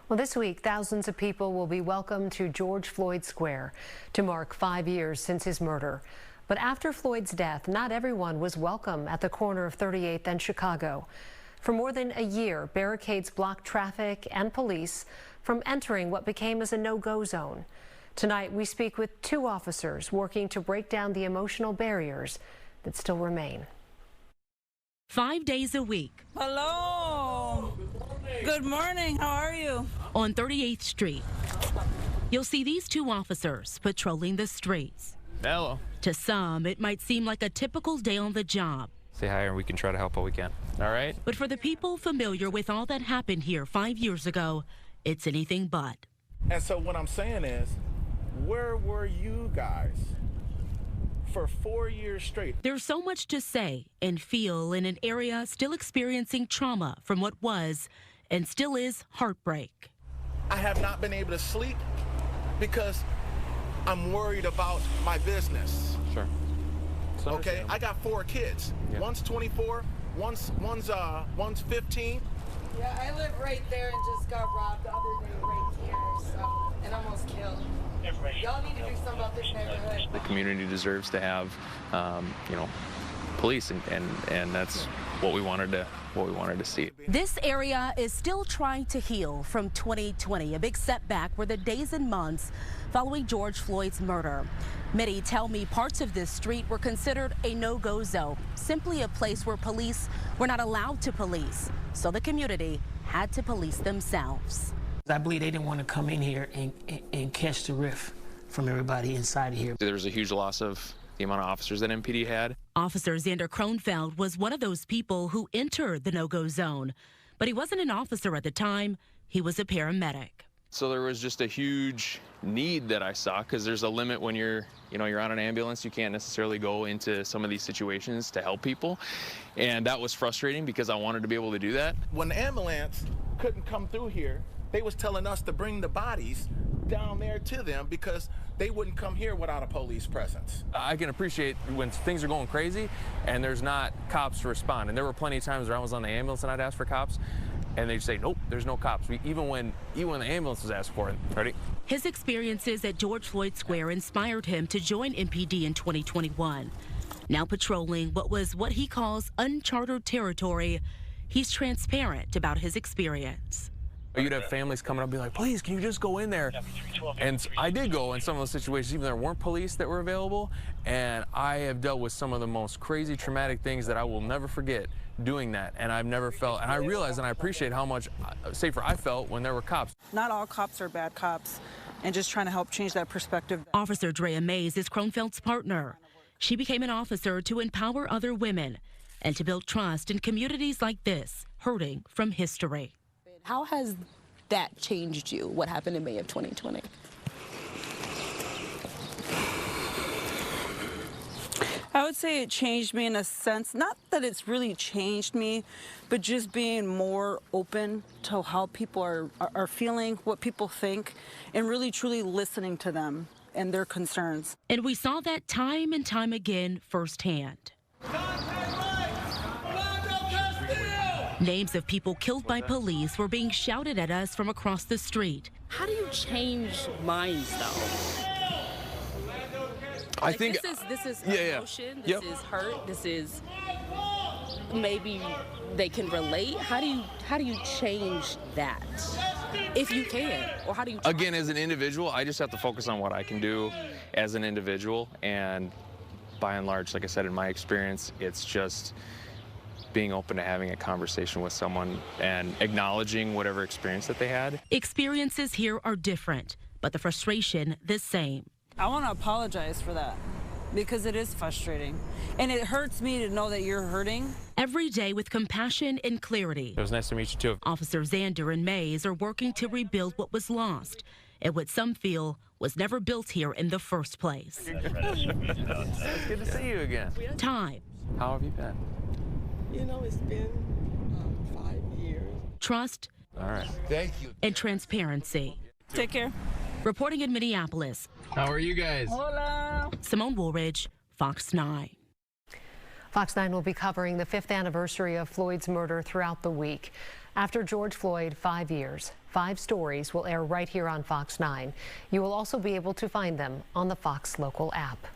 Well, this week, thousands of people will be welcomed to George Floyd Square to mark 5 years since his murder. But after Floyd's death, not everyone was welcome at the corner of 38th and Chicago. For more than a year, barricades blocked traffic and police from entering what became as a no-go zone. Tonight, we speak with two officers working to break down the emotional barriers that still remain. 5 days a week. Hello. Good morning. How are you? On 38th Street, you'll see these two officers patrolling the streets. Hello. To some, it might seem like a typical day on the job. Say hi and we can try to help what we can. All right? But for the people familiar with all that happened here 5 years ago, it's anything but. And so what I'm saying is, where were you guys for 4 years straight? There's so much to say and feel in an area still experiencing trauma from what was and still is heartbreak. I have not been able to sleep because I'm worried about my business. Sure. Okay, I got 4 kids. Yeah. One's 24, one's 15. Yeah, I live right there and just got robbed the other day right here, so, and almost killed. Y'all need to do something about this neighborhood. The community deserves to have, police, and that's what we wanted to see. This area is still trying to heal from 2020, a big setback were the days and months following George Floyd's murder. Many tell me parts of this street were considered a no-go zone, simply a place where police were not allowed to police, so the community had to police themselves. I believe they didn't want to come in here and catch the riff from everybody inside of here. There was a huge loss of the amount of officers that MPD had. Officer Xander Kronfeld was one of those people who entered the no-go zone, but he wasn't an officer at the time. He was a paramedic. So there was just a huge need that I saw, because there's a limit when you're on an ambulance. You can't necessarily go into some of these situations to help people, and that was frustrating because I wanted to be able to do that. When the ambulance couldn't come through here, they was telling us to bring the bodies down there to them because they wouldn't come here without a police presence. I can appreciate when things are going crazy and there's not cops to respond. And there were plenty of times where I was on the ambulance and I'd ask for cops, and they'd say, nope, there's no cops. Even when the ambulance was asked for it. Ready? His experiences at George Floyd Square inspired him to join MPD in 2021. Now patrolling what he calls uncharted territory, he's transparent about his experience. You'd have families coming up and be like, please, can you just go in there? And I did go in some of those situations, even though there weren't police that were available. And I have dealt with some of the most crazy, traumatic things that I will never forget doing that. And I've never felt, and I realize and I appreciate how much safer I felt when there were cops. Not all cops are bad cops, and just trying to help change that perspective. Officer Drea Mays is Kronfeld's partner. She became an officer to empower other women and to build trust in communities like this, hurting from history. How has that changed you, what happened in May of 2020? I would say it changed me in a sense, not that it's really changed me, but just being more open to how people are feeling, what people think, and really truly listening to them and their concerns. And we saw that time and time again firsthand. Names of people killed by police were being shouted at us from across the street. How do you change minds, though? I think this is emotion, this is hurt, this is maybe they can relate. How do you change that? If you can, or how do you? Again, as an individual, I just have to focus on what I can do as an individual, and by and large, like I said, in my experience, it's just being open to having a conversation with someone and acknowledging whatever experience that they had. Experiences here are different, but the frustration the same. I want to apologize for that because it is frustrating, and it hurts me to know that you're hurting. Every day with compassion and clarity. It was nice to meet you, too. Officer Xander and Mays are working to rebuild what was lost and what some feel was never built here in the first place. It's good to see you again. Time. How have you been? You know, it's been 5 years. Trust. All right. Thank you. And transparency. Take care. Reporting in Minneapolis. How are you guys? Hola. Simone Woolridge, Fox 9. Fox 9 will be covering the 5th anniversary of Floyd's murder throughout the week. After George Floyd, 5 years, 5 stories will air right here on Fox 9. You will also be able to find them on the Fox Local app.